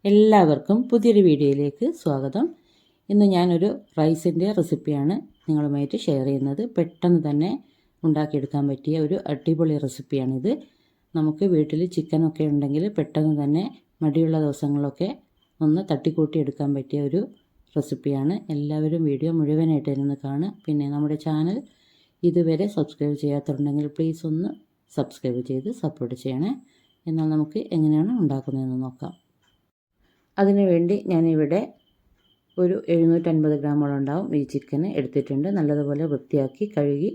എല്ലാവർക്കും പുതിയൊരു വീഡിയോയിലേക്ക് സ്വാഗതം. ഇന്ന് ഞാനൊരു റൈസിൻ്റെ റെസിപ്പിയാണ് നിങ്ങളുമായിട്ട് ഷെയർ ചെയ്യുന്നത്. പെട്ടെന്ന് തന്നെ ഉണ്ടാക്കിയെടുക്കാൻ പറ്റിയ ഒരു അടിപൊളി റെസിപ്പിയാണിത്. നമുക്ക് വീട്ടിൽ ചിക്കനൊക്കെ ഉണ്ടെങ്കിൽ പെട്ടെന്ന് തന്നെ മടിയുള്ള ദിവസങ്ങളൊക്കെ ഒന്ന് തട്ടിക്കൂട്ടി എടുക്കാൻ പറ്റിയ ഒരു റെസിപ്പിയാണ്. എല്ലാവരും വീഡിയോ മുഴുവനായിട്ട് ഇരുന്ന് കാണുക. പിന്നെ നമ്മുടെ ചാനൽ ഇതുവരെ സബ്സ്ക്രൈബ് ചെയ്യാത്തതുണ്ടെങ്കിൽ പ്ലീസ് ഒന്ന് സബ്സ്ക്രൈബ് ചെയ്ത് സപ്പോർട്ട് ചെയ്യണേ. എന്നാൽ നമുക്ക് എങ്ങനെയാണ് ഉണ്ടാക്കുന്നതെന്ന് നോക്കാം. അതിനുവേണ്ടി ഞാനിവിടെ ഒരു 750 ഗ്രാമോളം ഉണ്ടാവും ഈ ചിക്കന് എടുത്തിട്ടുണ്ട്. നല്ലതുപോലെ വൃത്തിയാക്കി കഴുകി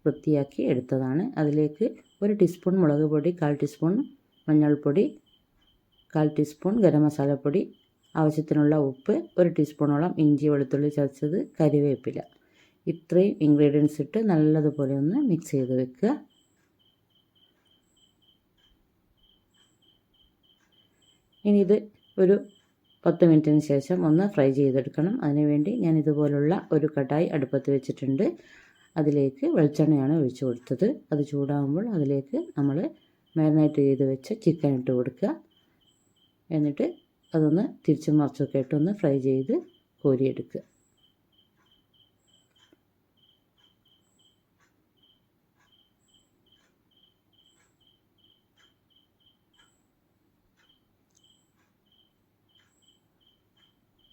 വൃത്തിയാക്കി എടുത്തതാണ്. അതിലേക്ക് 1 ടീസ്പൂൺ മുളക് പൊടി, 1/4 ടീസ്പൂൺ മഞ്ഞൾപ്പൊടി, 1/4 ടീസ്പൂൺ ഗരം മസാലപ്പൊടി, ആവശ്യത്തിനുള്ള ഉപ്പ്, 1 ടീസ്പൂണോളം ഇഞ്ചി വെളുത്തുള്ളി ചതച്ചത്, കരിവേപ്പില. ഇത്രയും ഇൻഗ്രീഡിയൻസ് ഇട്ട് നല്ലതുപോലെ ഒന്ന് മിക്സ് ചെയ്ത് വെക്കുക. ഇനി ഇത് ഒരു 10 മിനിറ്റിന് ശേഷം ഒന്ന് ഫ്രൈ ചെയ്തെടുക്കണം. അതിനുവേണ്ടി ഞാൻ ഇതുപോലുള്ള ഒരു കടായി അടുപ്പത്ത് വെച്ചിട്ടുണ്ട്. അതിലേക്ക് വെളിച്ചെണ്ണയാണ് ഒഴിച്ചു കൊടുത്തത്. അത് ചൂടാകുമ്പോൾ അതിലേക്ക് നമ്മൾ മാരിനേറ്റ് ചെയ്ത് വെച്ച ചിക്കൻ ഇട്ട് കൊടുക്കുക. എന്നിട്ട് അതൊന്ന് തിരിച്ചും മറിച്ചൊക്കെ ഇട്ടൊന്ന് ഫ്രൈ ചെയ്ത് കോരിയെടുക്കുക.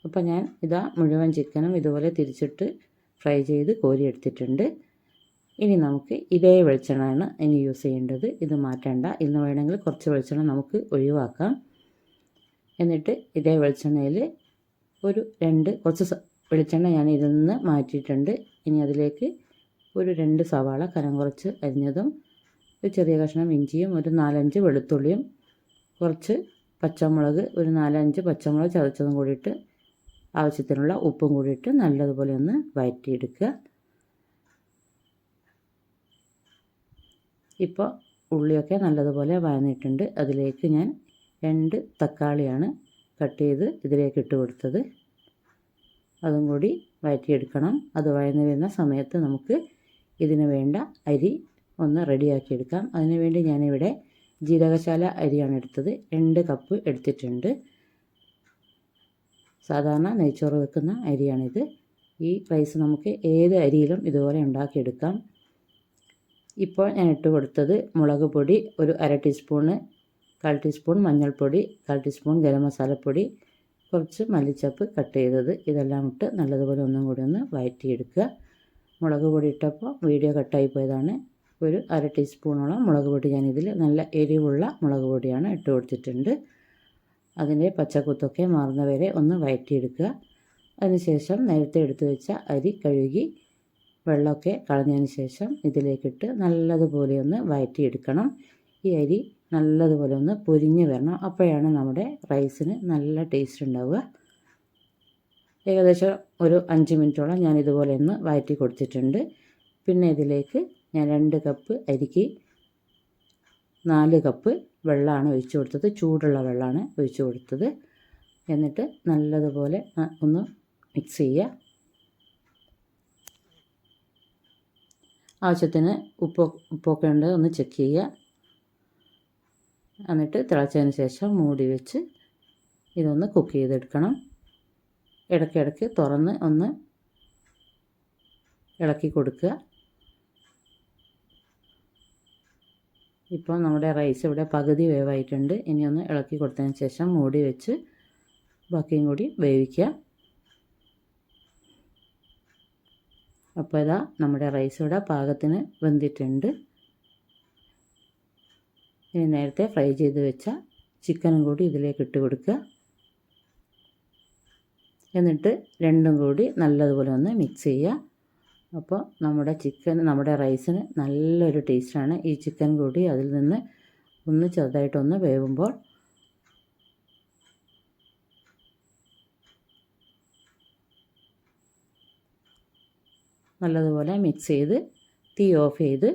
അപ്പോൾ ഞാൻ ഇതാ മുഴുവൻ ചിക്കനും ഇതുപോലെ തിരിച്ചിട്ട് ഫ്രൈ ചെയ്ത് കോരിയെടുത്തിട്ടുണ്ട്. ഇനി നമുക്ക് ഇതേ വെളിച്ചെണ്ണയാണ് ഇനി യൂസ് ചെയ്യേണ്ടത്. ഇത് മാറ്റേണ്ട. ഇന്ന് വേണമെങ്കിൽ കുറച്ച് വെളിച്ചെണ്ണ നമുക്ക് ഒഴിവാക്കാം. എന്നിട്ട് ഇതേ വെളിച്ചെണ്ണയിൽ കുറച്ച് വെളിച്ചെണ്ണ ഞാൻ ഇതിൽ നിന്ന് മാറ്റിയിട്ടുണ്ട്. ഇനി അതിലേക്ക് ഒരു 2 സവാള കനം കുറച്ച് അരിഞ്ഞതും, ഒരു ചെറിയ കഷ്ണം ഇഞ്ചിയും, ഒരു 4-5 വെളുത്തുള്ളിയും, കുറച്ച് പച്ചമുളക്, ഒരു 4-5 പച്ചമുളക് ചതച്ചതും കൂടിയിട്ട് ആവശ്യത്തിനുള്ള ഉപ്പും കൂടിയിട്ട് നല്ലതുപോലെ ഒന്ന് വഴറ്റിയെടുക്കുക. ഇപ്പോൾ ഉള്ളിയൊക്കെ നല്ലതുപോലെ വഴന്നിട്ടുണ്ട്. അതിലേക്ക് ഞാൻ 2 തക്കാളിയാണ് കട്ട് ചെയ്ത് ഇതിലേക്ക് ഇട്ട് കൊടുത്തത്. അതും കൂടി വഴറ്റിയെടുക്കണം. അത് വഴന്ന് വരുന്ന സമയത്ത് നമുക്ക് ഇതിന് വേണ്ട അരി ഒന്ന് റെഡിയാക്കിയെടുക്കാം. അതിനുവേണ്ടി ഞാനിവിടെ ജീരകശാല അരിയാണ് എടുത്തത്. 2 കപ്പ് എടുത്തിട്ടുണ്ട്. സാധാരണ നെയ്ച്ചോറ് വെക്കുന്ന അരിയാണിത്. ഈ റൈസ് നമുക്ക് ഏത് അരിയിലും ഇതുപോലെ ഉണ്ടാക്കിയെടുക്കാം. ഇപ്പോൾ ഞാൻ ഇട്ട് കൊടുത്തത് മുളക് പൊടി ഒരു 1/2 ടീസ്പൂണ്, 1/4 ടീസ്പൂൺ മഞ്ഞൾപ്പൊടി, 1/4 ടീസ്പൂൺ ഗരം മസാലപ്പൊടി, കുറച്ച് മല്ലിച്ചപ്പ് കട്ട് ചെയ്തത്. ഇതെല്ലാം ഇട്ട് നല്ലതുപോലെ ഒന്നും കൂടി ഒന്ന് വഴറ്റിയെടുക്കുക. മുളക് പൊടി ഇട്ടപ്പോൾ വീഡിയോ കട്ടായി പോയതാണ്. ഒരു 1/2 ടീസ്പൂണോളം മുളക് പൊടി ഞാനിതിൽ നല്ല എരിവുള്ള മുളക് പൊടിയാണ് ഇട്ട് കൊടുത്തിട്ടുണ്ട്. അതിൻ്റെ പച്ചക്കുത്തൊക്കെ മാറുന്നവരെ ഒന്ന് വഴറ്റിയെടുക്കുക. അതിനുശേഷം നേരത്തെ എടുത്തു വെച്ച അരി കഴുകി വെള്ളമൊക്കെ കളഞ്ഞതിന് ശേഷം ഇതിലേക്കിട്ട് നല്ലതുപോലെ ഒന്ന് വഴറ്റിയെടുക്കണം. ഈ അരി നല്ലതുപോലെ ഒന്ന് പൊരിഞ്ഞ് വരണം. അപ്പോഴാണ് നമ്മുടെ റൈസിന് നല്ല ടേസ്റ്റ് ഉണ്ടാവുക. ഏകദേശം ഒരു 5 മിനിറ്റോളം ഞാൻ ഇതുപോലെ ഒന്ന് വഴറ്റി കൊടുത്തിട്ടുണ്ട്. പിന്നെ ഇതിലേക്ക് ഞാൻ 2 കപ്പ് അരിക്ക് 4 കപ്പ് വെള്ളമാണ് ഒഴിച്ചു കൊടുത്തത്. ചൂടുള്ള വെള്ളമാണ് ഒഴിച്ചു കൊടുത്തത്. എന്നിട്ട് നല്ലതുപോലെ ഒന്ന് മിക്സ് ചെയ്യുക. ആവശ്യത്തിന് ഉപ്പൊക്കെ ഉണ്ട് ഒന്ന് ചെക്ക് ചെയ്യുക. എന്നിട്ട് തിളച്ചതിന് ശേഷം മൂടി വെച്ച് ഇതൊന്ന് കുക്ക് ചെയ്തെടുക്കണം. ഇടയ്ക്കിടയ്ക്ക് തുറന്ന് ഒന്ന് ഇളക്കി കൊടുക്കുക. ഇപ്പോൾ നമ്മുടെ റൈസ് ഇവിടെ പകുതി വേവായിട്ടുണ്ട്. ഇനി ഒന്ന് ഇളക്കി കൊടുത്തതിന് ശേഷം മൂടി വെച്ച് ബാക്കിയും കൂടി വേവിക്കുക. അപ്പോൾ ഇതാ നമ്മുടെ റൈസ് ഇവിടെ പാകത്തിന് വെന്തിട്ടുണ്ട്. ഇനി നേരത്തെ ഫ്രൈ ചെയ്ത് വെച്ച ചിക്കനും കൂടി ഇതിലേക്ക് ഇട്ട് കൊടുക്കുക. എന്നിട്ട് രണ്ടും കൂടി നല്ലതുപോലെ ഒന്ന് മിക്സ് ചെയ്യുക. അപ്പോൾ നമ്മുടെ റൈസിന് നല്ലൊരു ടേസ്റ്റാണ്. ഈ ചിക്കൻ കൂടി അതിൽ നിന്ന് ഒന്ന് ചെറുതായിട്ടൊന്ന് വേവുമ്പോൾ നല്ലതുപോലെ മിക്സ് ചെയ്ത് തീ ഓഫ് ചെയ്ത്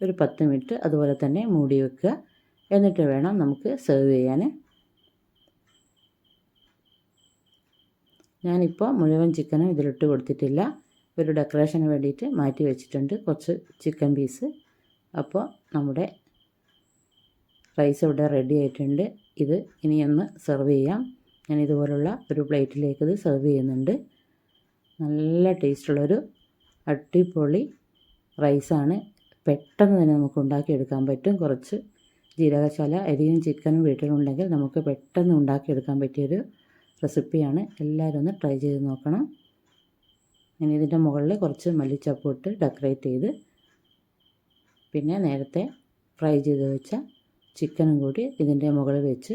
ഒരു 10 മിനിറ്റ് അതുപോലെ തന്നെ മൂടി വെക്കുക. എന്നിട്ട് വേണം നമുക്ക് സെർവ് ചെയ്യാൻ. ഞാനിപ്പോൾ മുഴുവൻ ചിക്കനും ഇതിലിട്ട് കൊടുത്തിട്ടില്ല. ഒരു ഡെക്കറേഷന് വേണ്ടിയിട്ട് മാറ്റി വെച്ചിട്ടുണ്ട് കുറച്ച് ചിക്കൻ പീസ്. അപ്പോൾ നമ്മുടെ റൈസ് ഇവിടെ റെഡി ആയിട്ടുണ്ട്. ഇത് ഇനിയൊന്ന് സെർവ് ചെയ്യാം. ഞാൻ ഇതുപോലുള്ള ഒരു പ്ലേറ്റിലേക്ക് ഇത് സെർവ് ചെയ്യുന്നുണ്ട്. നല്ല ടേസ്റ്റുള്ളൊരു അടിപൊളി റൈസാണ്. പെട്ടെന്ന് തന്നെ നമുക്ക് ഉണ്ടാക്കിയെടുക്കാൻ പറ്റും. കുറച്ച് ജീരകശാല അരിയും ചിക്കനും വീട്ടിലുണ്ടെങ്കിൽ നമുക്ക് പെട്ടെന്ന് ഉണ്ടാക്കിയെടുക്കാൻ പറ്റിയൊരു റെസിപ്പിയാണ്. എല്ലാവരും ഒന്ന് ട്രൈ ചെയ്ത് നോക്കണം. ഇനി ഇതിൻ്റെ മുകളിൽ കുറച്ച് മല്ലിച്ചപ്പ് ഇട്ട് ഡെക്കറേറ്റ് ചെയ്ത് പിന്നെ നേരത്തെ ഫ്രൈ ചെയ്ത് വെച്ച ചിക്കനും കൂടി ഇതിൻ്റെ മുകളിൽ വെച്ച്,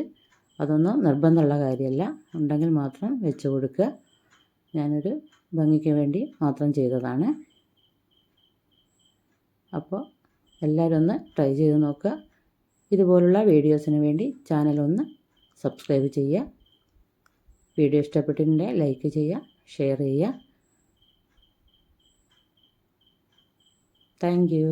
അതൊന്നും നിർബന്ധമുള്ള കാര്യമല്ല, ഉണ്ടെങ്കിൽ മാത്രം വെച്ച് കൊടുക്കുക. ഞാനൊരു ഭംഗിക്ക് വേണ്ടി മാത്രം ചെയ്തതാണ്. അപ്പോൾ എല്ലാവരും ഒന്ന് ട്രൈ ചെയ്ത് നോക്കുക. ഇതുപോലുള്ള വീഡിയോസിന് വേണ്ടി ചാനലൊന്ന് സബ്സ്ക്രൈബ് ചെയ്യുക. വീഡിയോ ഇഷ്ടപ്പെട്ടിട്ടുണ്ടെങ്കിൽ ലൈക്ക് ചെയ്യുക, ഷെയർ ചെയ്യുക. Thank you.